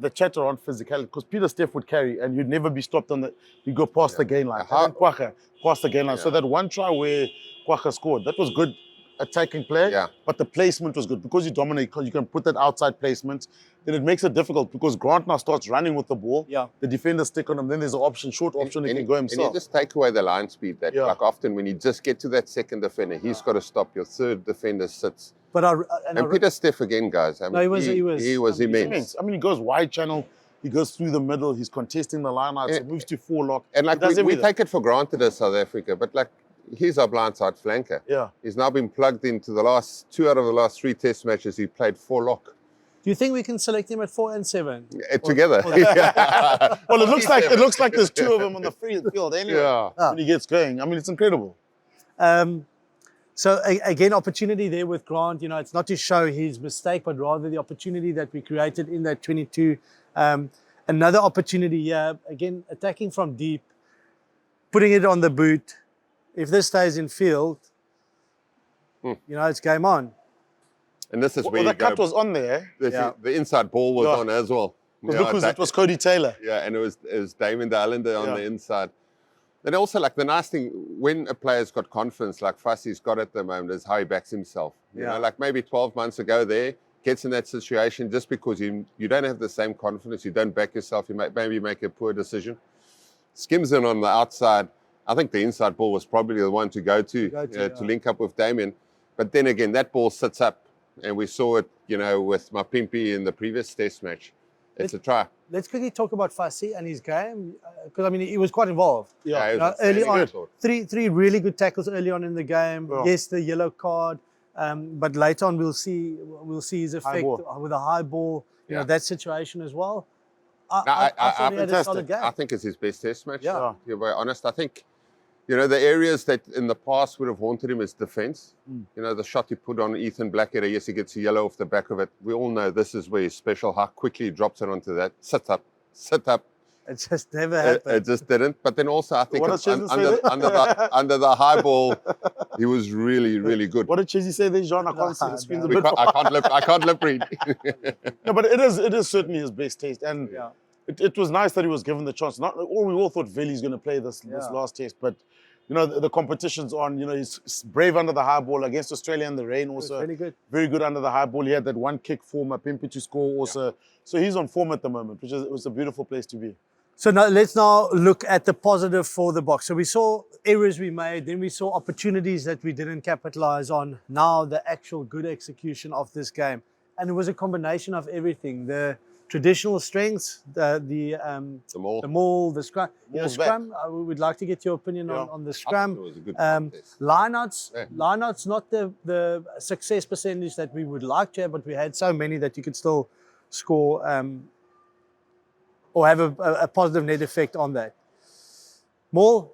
the chatter on physicality, because Peter Steph would carry and you'd never be stopped on you go past the gain line. And then Kwagga past the gain line. So that one try where Kwagga scored, that was good attacking play, but the placement was good. Because you dominate, you can put that outside placement, then it makes it difficult because Grant now starts running with the ball. Yeah. The defenders stick on him, then there's an option, short option, he can go himself. And you just take away the line speed that, like often when you just get to that second defender, he's got to stop, your third defender sits. But Peter Steph again, guys, I mean, he was immense. I mean, he goes wide channel, he goes through the middle, he's contesting the line outs, he moves to 4 lock. And like we take it for granted as South Africa, but like, he's our blindside flanker. Yeah. He's now been plugged into the last 2 out of the last 3 test matches. He played 4 lock. Do you think we can select him at 4 and 7? Together. Well, it looks like there's 2 of them on the field anyway when he gets going. I mean, it's incredible. So again, opportunity there with Grant. It's not to show his mistake, but rather the opportunity that we created in that 22. Another opportunity here, again, attacking from deep, putting it on the boot. If this stays in field, it's game on. And this is where the cut was on there. The inside ball was on as well. Because it was Cody Taylor. Yeah, and it was Damien de Allende on the inside. And also, like, the nice thing, when a player's got confidence, like Fassi's got at the moment, is how he backs himself. You know, like maybe 12 months ago there, gets in that situation just because you don't have the same confidence, you don't back yourself, you maybe make a poor decision. Skims in on the outside. I think the inside ball was probably the one to go to link up with Damien. But then again, that ball sits up, and we saw it, with Mapimpi in the previous test match. It's a try. Let's quickly talk about Fassi and his game, because I mean he was quite involved. Early on, three really good tackles early on in the game. Yes, the yellow card, but later on we'll see his effect with a high ball. That situation as well. I thought he had a solid game. I think it's his best test match. To be honest, I think. The areas that in the past would have haunted him is defence. The shot he put on Ethan Blackadder, yes, he gets a yellow off the back of it. We all know this is where he's special, how quickly he drops it onto that. Sit up. It just never happened. It just didn't. But then also, I think under the high ball, he was really, really good. What did Chizzy say there, Jean? I can't see the screens a bit. I can't lip read. No, but it is certainly his best taste. And it was nice that he was given the chance. We all thought Villiers going to play this last test, but the competition's on. He's brave under the high ball against Australia in the rain. Also, really good. Very good under the high ball. He had that one kick for Mapimpi to score. Also, so he's on form at the moment, it was a beautiful place to be. So now let's look at the positive for the Boks. So we saw errors we made, then we saw opportunities that we didn't capitalize on. Now the actual good execution of this game, and it was a combination of everything. The traditional strengths, the maul, the scrum. Scrum, I would like to get your opinion on the scrum. Lineouts, not the success percentage that we would like to have, but we had so many that you could still score or have a positive net effect on that. Maul?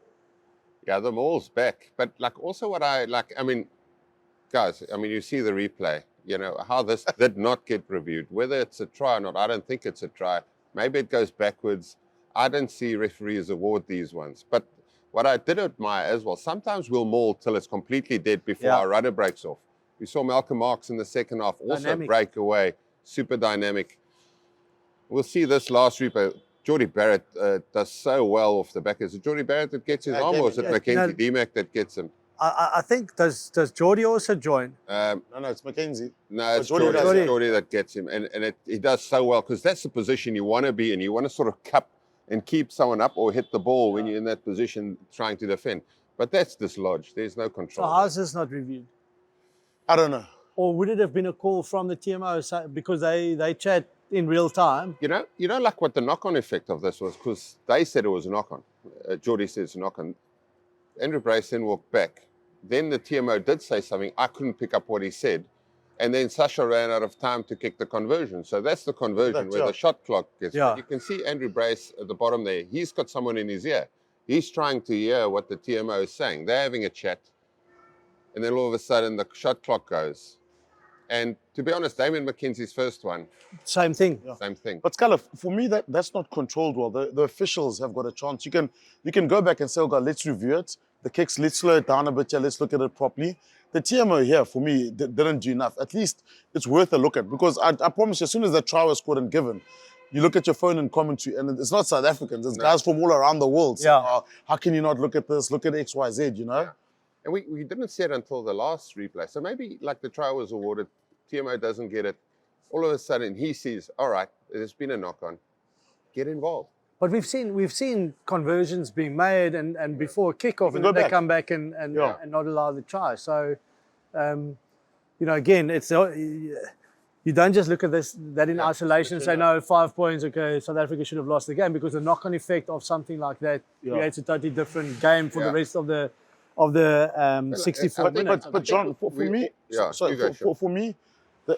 Yeah, the maul's back. But also what I like, I mean, guys, I mean, you see the replay, you know, how this did not get reviewed. Whether it's a try or not, I don't think it's a try. Maybe it goes backwards. I don't see referees award these ones. But what I did admire as well, sometimes we'll maul till it's completely dead before our rudder breaks off. We saw Malcolm Marx in the second half also break away, super dynamic. We'll see this last replay. Geordie Barrett does so well off the back. Is it Geordie Barrett that gets his arm, or is it Mackenzie Deemack that gets him? I think, does Geordie also join? No, it's Mackenzie. No, it's Geordie that gets him. And he does so well, because that's the position you want to be in. You want to sort of cup and keep someone up or hit the ball when you're in that position trying to defend. But that's dislodged. There's no control. So how's this not reviewed? I don't know. Or would it have been a call from the TMO because they chat in real time? You know, like what the knock-on effect of this was, because they said it was a knock-on. Geordie said it's a knock-on. Andrew Brace then walked back. Then the TMO did say something. I couldn't pick up what he said. And then Sasha ran out of time to kick the conversion. So that's the conversion where the shot clock gets. Yeah. You can see Andrew Brace at the bottom there. He's got someone in his ear. He's trying to hear what the TMO is saying. They're having a chat. And then all of a sudden the shot clock goes. And to be honest, Damien McKenzie's first one. Same thing. Yeah. Same thing. But Schalk, for me, that's not controlled well. The officials have got a chance. You can go back and say, oh God, let's review it. The kicks, let's slow it down a bit here. Let's look at it properly. The TMO here, for me, didn't do enough. At least it's worth a look at, because I promise you, as soon as the try was scored and given, you look at your phone and commentary, and it's not South Africans, it's guys from all around the world. So, how can you not look at this? Look at X, Y, Z, you know? Yeah. And we didn't see it until the last replay. So maybe like the try was awarded, TMO doesn't get it. All of a sudden he sees, all right, there's been a knock-on. Get involved. But we've seen conversions being made and before kickoff, and then they come back and not allow the try. So, you know, again, it's you don't just look at that in isolation and say, no, 5 points, okay, South Africa should have lost the game, because the knock-on effect of something like that creates a totally different game for the rest of the 64 minutes. But John, for me, for me,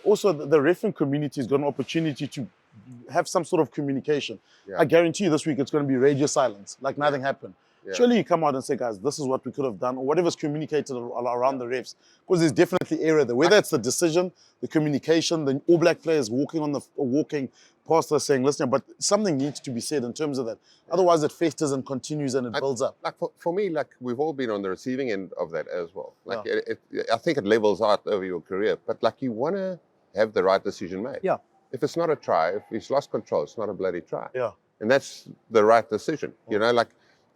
also the refereeing community has got an opportunity to have some sort of communication. Yeah. I guarantee you this week it's going to be radio silence, like nothing happened. Yeah. Surely you come out and say, guys, this is what we could have done, or whatever's communicated around the refs, because there's definitely error there. Whether it's the decision, the communication, the All Black players walking past us saying, listen, but something needs to be said in terms of that. Otherwise it festers and continues and it builds up. Like for me, like we've all been on the receiving end of that as well. Like I think it levels out over your career, but like you want to have the right decision made. Yeah. If it's not a try, if he's lost control, it's not a bloody try. Yeah. And that's the right decision. You know, like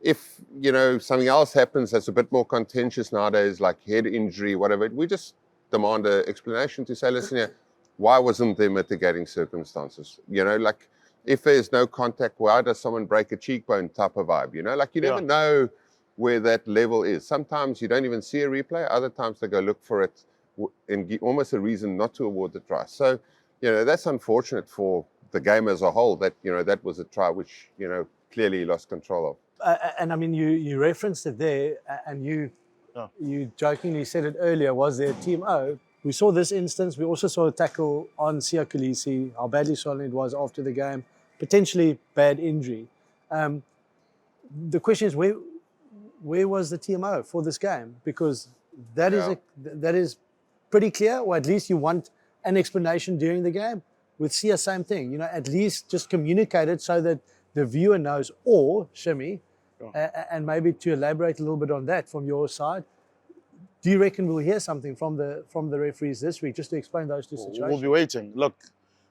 if, you know, something else happens that's a bit more contentious nowadays, like head injury, whatever, we just demand an explanation to say, listen here, why wasn't there mitigating circumstances? You know, like if there's no contact, why does someone break a cheekbone type of vibe? You know, like you never know where that level is. Sometimes you don't even see a replay. Other times they go look for it and give almost a reason not to award the try. So, you know, that's unfortunate for the game as a whole that, you know, that was a try which, you know, clearly he lost control of. And I mean, you referenced it there, and you jokingly said it earlier, was there TMO? We saw this instance. We also saw a tackle on Sia Khaleesi, how badly swollen it was after the game, potentially bad injury. The question is, where was the TMO for this game? Because that is pretty clear, or at least you want an explanation during the game. With Sia, same thing. You know, at least just communicate it so that the viewer knows, or Shimmy, and maybe to elaborate a little bit on that from your side. Do you reckon we'll hear something from the referees this week just to explain those two situations? We'll be waiting. Look,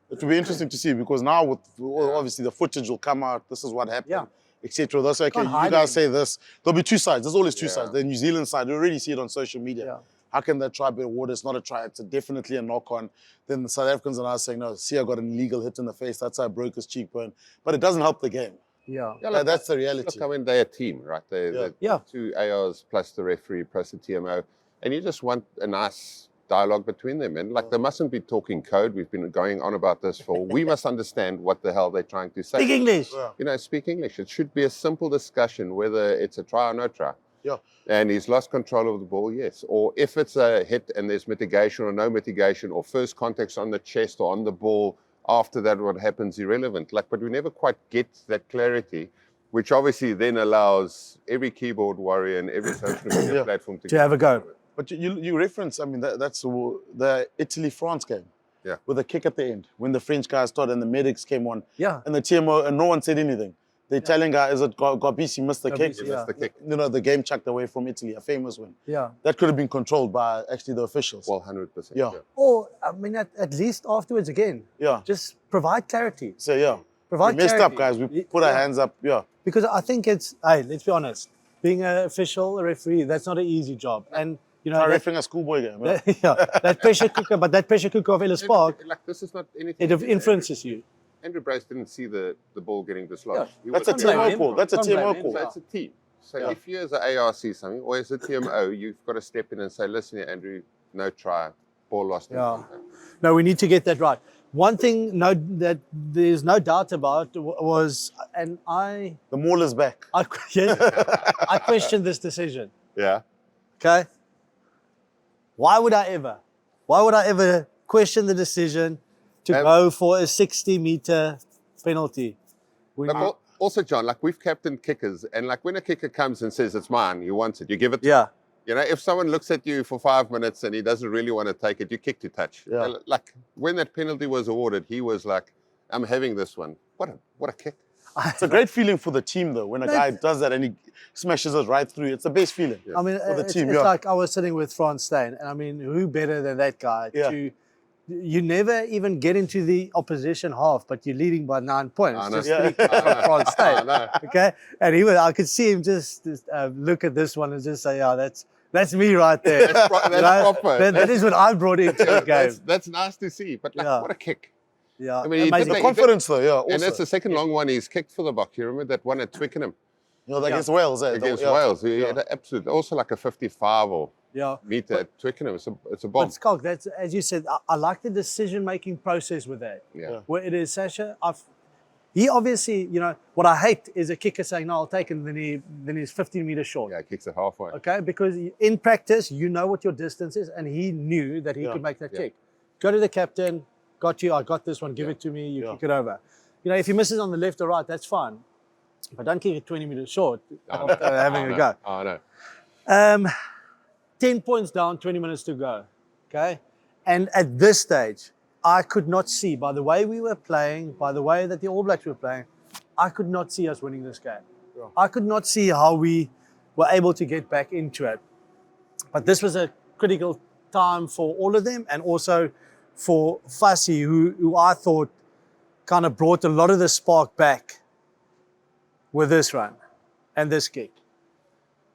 it will be interesting to see, because now with obviously the footage will come out. This is what happened, etc. They'll say, okay, you guys say this. There'll be two sides. There's always two sides. The New Zealand side, you already see it on social media. How can that try be awarded? It's not a try. It's definitely a knock-on. Then the South Africans are now saying, no, Sia got an illegal hit in the face. That's how I broke his cheekbone. But it doesn't help the game. Look, that's the reality. Look, I mean, they're a team, right? They're two ARs plus the referee plus the TMO. And you just want a nice dialogue between them. And like, they mustn't be talking code. We've been going on about this for, we must understand what the hell they're trying to say. Speak English. You know, speak English. It should be a simple discussion, whether it's a try or no try. And he's lost control of the ball, yes. Or if it's a hit and there's mitigation or no mitigation, or first contacts on the chest or on the ball, after that what happens irrelevant. Like, but we never quite get that clarity, which obviously then allows every keyboard warrior and every social media platform to have a go. But you reference, I mean, that's the Italy-France game. Yeah. With a kick at the end, when the French guys started and the medics came on. Yeah. And the TMO, and no one said anything. The Italian guy, is it Garbisi, missed the kick? Garbisi, He missed the kick. You know, the game chucked away from Italy, a famous win. Yeah. That could have been controlled by actually the officials. Well, 100%. Yeah. Or, I mean, at least afterwards again. Yeah. Just provide clarity. So, yeah. Provide We messed up, clarity. guys. We put our hands up. Yeah. Because I think it's, hey, let's be honest, being an official, a referee, that's not an easy job. And, you know, I'm that, refereeing a schoolboy game. Yeah. that pressure cooker, but that pressure cooker of Ellis Park, Like, this is not anything. it influences you. Andrew Brace didn't see the ball getting dislodged. He That's a was- Can't blame TMO him. call. That's a Can't blame TMO him. call. So it's a team. So Yeah. if you as an AR see something, or as a TMO, you've got to step in and say, listen here, Andrew, no try, ball lost. Yeah. No, we need to get that right. One thing that there's no doubt about was, and I The maul is back. yes, I questioned this decision. Yeah. Okay? Why would I ever question the decision to go for a 60-meter penalty? When But you- also, John, like we've captained kickers, and like when a kicker comes and says it's mine, you want it, you give it. yeah. You know, if someone looks at you for 5 minutes and he doesn't really want to take it, you kick to touch. Yeah. Like when that penalty was awarded, he was like, I'm having this one. What a kick. It's a great feeling for the team, though, when a guy does that and he smashes it right through. It's the best feeling. I mean, For the it's, team, it's yeah. like I was sitting with Franz Steyn, and I mean, who better than that guy Yeah. to... You never even get into the opposition half, but you're leading by 9 points. I know. Just Yeah. three kicks from Franz I Steyn. know. Okay, and I could see him just look at this one and just say, "Yeah, that's me right there." That's proper. That is what I brought into the game. That's nice to see. But like, Yeah. what a kick. Yeah, I mean, he amazing. did The confidence, though, yeah. Also. And that's the second long one he's kicked for the Boks. You remember that one at Twickenham Against Wales. against yeah. Wales? He had an absolute, also like a 55 or Yeah. meter at Twickenham. It's a bomb. But Schalk, that's, as you said, I like the decision-making process with that. Yeah. Where it is, Sasha, he obviously, you know, what I hate is a kicker saying, "No, I'll take it," and then he's 15 meters short. Yeah, he kicks it halfway. Okay, because in practice, you know what your distance is, and he knew that he could make that Yeah. kick. Go to the captain, got you, I got this one, give it to me, you kick it over. You know, if he misses on the left or right, that's fine. But don't kick it 20 meters short after having a go. Oh, no. 10 points down, 20 minutes to go. Okay? And at this stage, I could not see, by the way we were playing, by the way that the All Blacks were playing, I could not see us winning this game. Yeah. I could not see how we were able to get back into it. But this was a critical time for all of them, and also for Fassi, who I thought kind of brought a lot of the spark back with this run and this kick.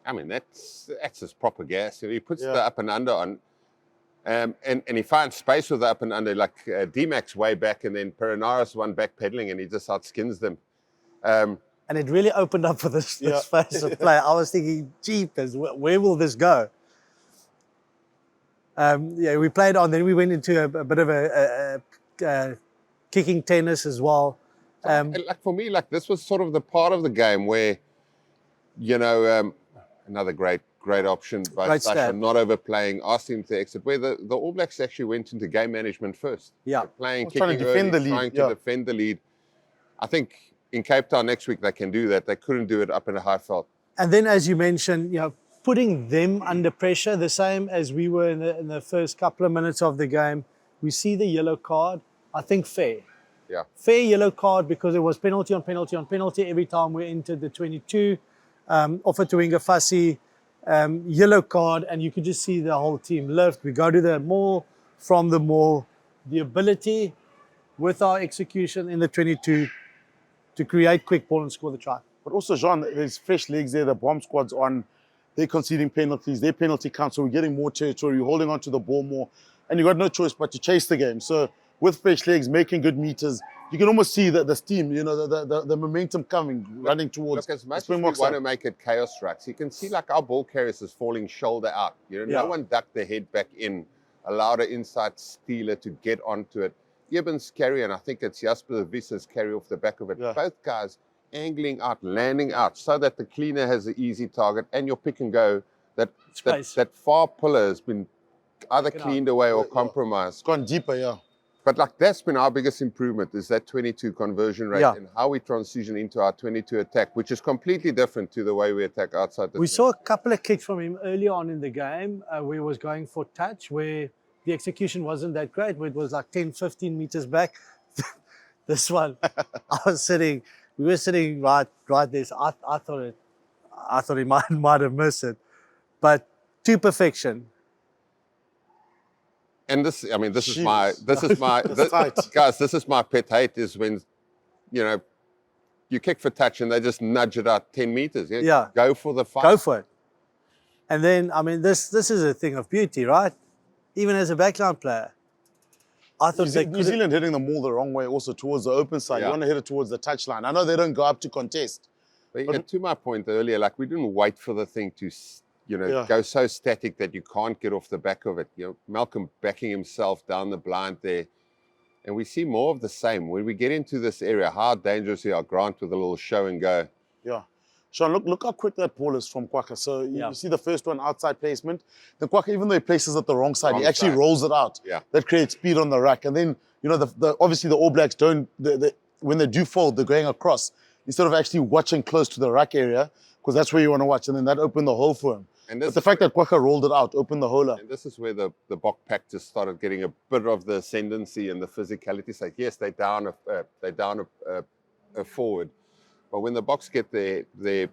I mean, that's his proper gas. He puts Yeah. the up and under on, and he finds space with the up and under, like D-Mac's way back, and then Perenara's one back pedaling, and he just outskins them. And it really opened up for this phase of play. I was thinking, jeepers, where will this go? We played on, then we went into a bit of a kicking tennis as well. And like for me, like this was sort of the part of the game where, you know, another great option by Great Sasha, stab. not overplaying, asked him to exit, where the All Blacks actually went into game management first. Yeah. Playing, Was trying kicking to defend early, the lead, trying to yeah. defend the lead. I think in Cape Town next week they can do that. They couldn't do it up in a high felt. And then, as you mentioned, you know, putting them under pressure, the same as we were in the first couple of minutes of the game. We see the yellow card. I think fair. Yeah. Fair yellow card, because it was penalty on penalty on penalty every time we entered the 22. Offered to Winga Fassi, yellow card, and you could just see the whole team lift. We go to the maul, from the maul, the ability with our execution in the 22 to create quick ball and score the try. But also, Jean, there's fresh legs there. The bomb squad's on. They're conceding penalties. Their penalty counts. So we're getting more territory. You're holding on to the ball more. And you've got no choice but to chase the game. So with fresh legs, making good meters, you can almost see the steam, you know, the momentum coming, running towards Look, as much as the we Springboks want side. to make it chaos rucks, you can see like our ball carriers is falling shoulder out. You know, Yeah. no one ducked their head back in, allowed an inside stealer to get onto it. Gibbons carry, and I think it's Jasper Visser's carry off the back of it. Yeah. Both guys angling out, landing out, so that the cleaner has an easy target, and your pick and go, Space. that far puller has been either Taken out. cleaned away or compromised. It's gone deeper, yeah. But like that's been our biggest improvement is that 22 conversion rate and how we transition into our 22 attack, which is completely different to the way we attack outside the We 20. saw a couple of kicks from him early on in the game where he was going for touch, where the execution wasn't that great, where it was like 10, 15 meters back. This one, we were sitting right there. So I thought he might have missed it, but to perfection. And this is That's tight. guys, this is my pet hate is when, you kick for touch and they just nudge it out 10 meters. Yeah. Go for the fight. Go for it. And then, this is a thing of beauty, right? Even as a backline player. I thought New Zealand hitting the ball the wrong way also towards the open side. Yeah. You want to hit it towards the touchline. I know they don't go up to contest. But to my point earlier, like we didn't wait for the thing to, go so static that you can't get off the back of it. Malcolm backing himself down the blind there. And we see more of the same. When we get into this area, how dangerous we are, Grant with a little show and go. Yeah. Sean, look how quick that ball is from Kwaka. So you see the first one outside placement. Then Kwaka, even though he places it the wrong side, he actually rolls it out. Yeah. That creates speed on the rack. And then, obviously the All Blacks don't, when they do fold, they're going across instead of actually watching close to the rack area, because that's where you want to watch. And then that opened the hole for him. But the fact that Kwaka rolled it out opened the hole up. And this is where the Bok pack just started getting a bit of the ascendancy and the physicality. So yes, they down a forward, but when the Boks get their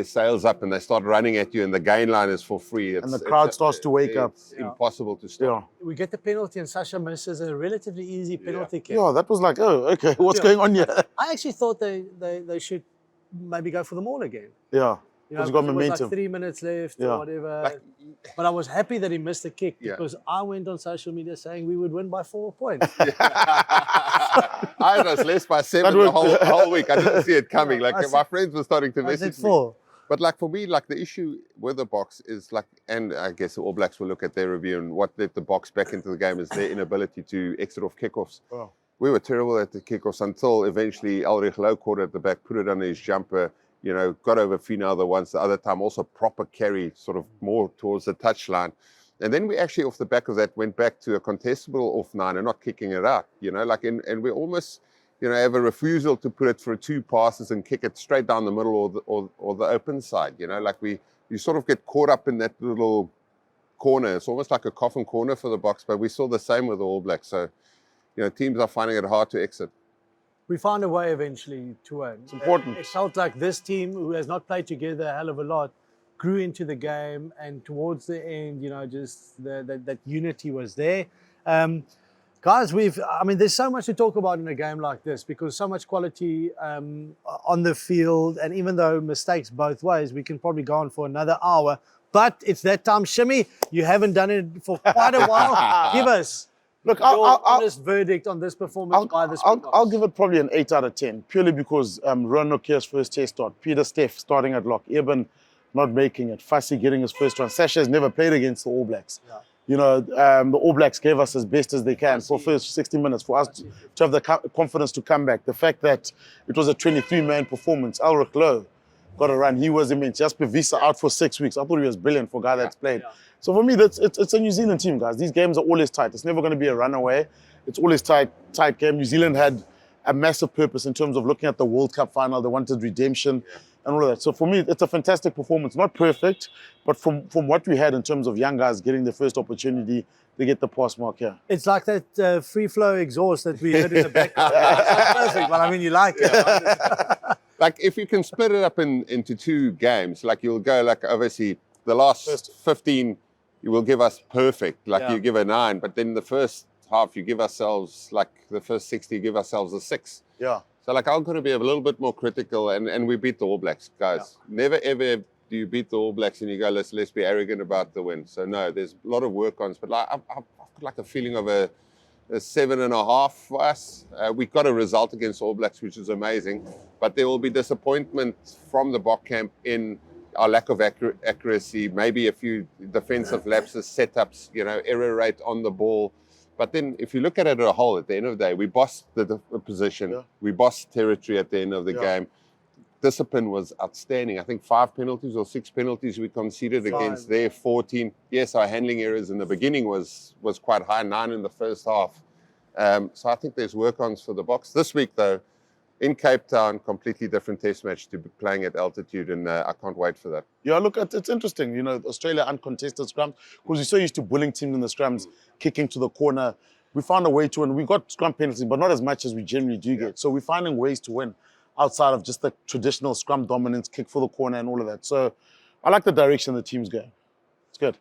sails up and they start running at you, and the gain line is for free, and the crowd starts to wake up. It's impossible to stop. We get the penalty, and Sasha misses a relatively easy penalty kick. Yeah, that was like, oh, okay, what's going on here? I actually thought they should maybe go for them all again. Yeah. Because got it was momentum. like 3 minutes left or whatever. But I was happy that he missed the kick because I went on social media saying we would win by 4 points. I was less by 7 the whole week. I didn't see it coming. My friends were starting to message me. 4. But for me, the issue with the Boks is and I guess the All Blacks will look at their review, and what let the Boks back into the game is their inability to exit off kickoffs. Oh. We were terrible at the kickoffs until eventually Ulrich Low caught it at the back, put it under his jumper, got over Fina the once, the other time also proper carry, sort of more towards the touchline. And then we actually, off the back of that, went back to a contestable off 9 and not kicking it out, and we almost, have a refusal to put it through 2 passes and kick it straight down the middle or the open side, you sort of get caught up in that little corner. It's almost like a coffin corner for the Boks, but we saw the same with the All Blacks. So, teams are finding it hard to exit. We found a way eventually to win. It's important. It felt like this team, who has not played together a hell of a lot, grew into the game, and towards the end, just that unity was there. Guys, there's so much to talk about in a game like this because so much quality on the field, and even though mistakes both ways, we can probably go on for another hour. But it's that time, Shimmy. You haven't done it for quite a while. Give us your honest verdict on this performance by the Springboks. I'll give it probably an 8 out of 10, purely because Rowan Nokia's first test start, Peter Steff starting at lock, Eben not making it, Fassi getting his first run. Sasha has never played against the All Blacks. Yeah. The All Blacks gave us as best as they can for first 60 minutes for us to have the confidence to come back. The fact that it was a 23-man performance, Ulrich Low got a run. He was immense. Jasper Visa out for 6 weeks. I thought he was brilliant for a guy that's played. Yeah. So for me, it's a New Zealand team, guys. These games are always tight. It's never going to be a runaway. It's always tight game. New Zealand had a massive purpose in terms of looking at the World Cup final. They wanted redemption and all of that. So for me, it's a fantastic performance. Not perfect, but from what we had in terms of young guys getting their first opportunity, they get the pass mark here. It's like that free flow exhaust that we heard in the background. It's not perfect, but you like it. If you can split it up into 2 games, you'll go obviously the last 15 you will give us perfect, you give a 9, but then the first half you give ourselves, the first 60 you give ourselves a 6. Yeah. So I'm going to be a little bit more critical, and we beat the All Blacks, guys. Yeah. Never ever do you beat the All Blacks and you go, let's be arrogant about the win. So no, there's a lot of work on, but I've got a feeling of a 7.5 for us. We got a result against All Blacks, which is amazing, but there will be disappointment from the Bok camp in our lack of accuracy, maybe a few defensive lapses, setups, error rate on the ball. But then if you look at it as a whole, at the end of the day, we bossed the position. We bossed territory at the end of the game. Discipline was outstanding. I think 5 penalties or 6 penalties we conceded against their 14. Yes, our handling errors in the beginning was quite high, 9 in the first half. So I think there's work-ons for the Boks. This week, though, in Cape Town, completely different test match to be playing at altitude, and I can't wait for that. Yeah, look, it's interesting. You know, Australia uncontested scrums, because we're so used to bullying teams in the scrums, kicking to the corner. We found a way to win. We got scrum penalties, but not as much as we generally do get. So we're finding ways to win outside of just the traditional scrum dominance, kick for the corner and all of that. So I like the direction the team's going. It's good.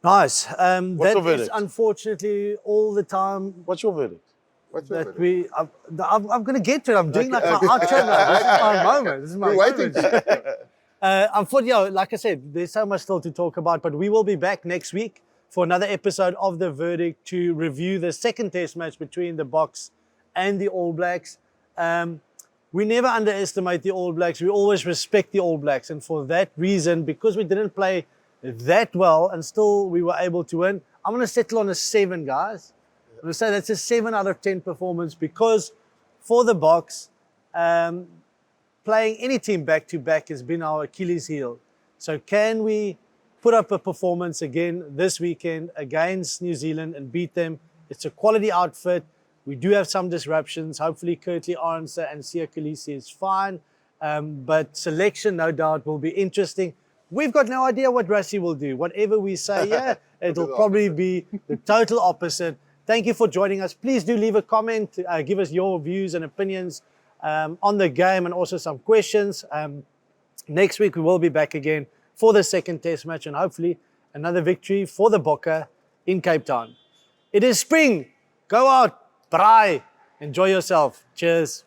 Nice. What's That your is verdict? unfortunately all the time What's your verdict? What's your that verdict? I'm going to get to it. I'm doing like my outro now. This is my moment. This is my We're waiting. moment. Unfortunately, like I said, there's so much still to talk about, but we will be back next week for another episode of The Verdict to review the second test match between the Boks and the All Blacks. We never underestimate the All Blacks. We always respect the All Blacks. And for that reason, because we didn't play that well and still we were able to win, I'm going to settle on a 7, guys. I'm going to say that's a 7 out of 10 performance, because for the Boks, playing any team back-to-back has been our Achilles heel. So can we put up a performance again this weekend against New Zealand and beat them? It's a quality outfit. We do have some disruptions. Hopefully Kurtley Arnser and Sia Khaleesi is fine. But selection, no doubt, will be interesting. We've got no idea what Rassie will do. Whatever we say, yeah, it'll probably be the total opposite. Thank you for joining us. Please do leave a comment. Give us your views and opinions on the game, and also some questions. Next week, we will be back again for the second test match, and hopefully another victory for the Bokke in Cape Town. It is spring. Go out, braai, enjoy yourself. Cheers.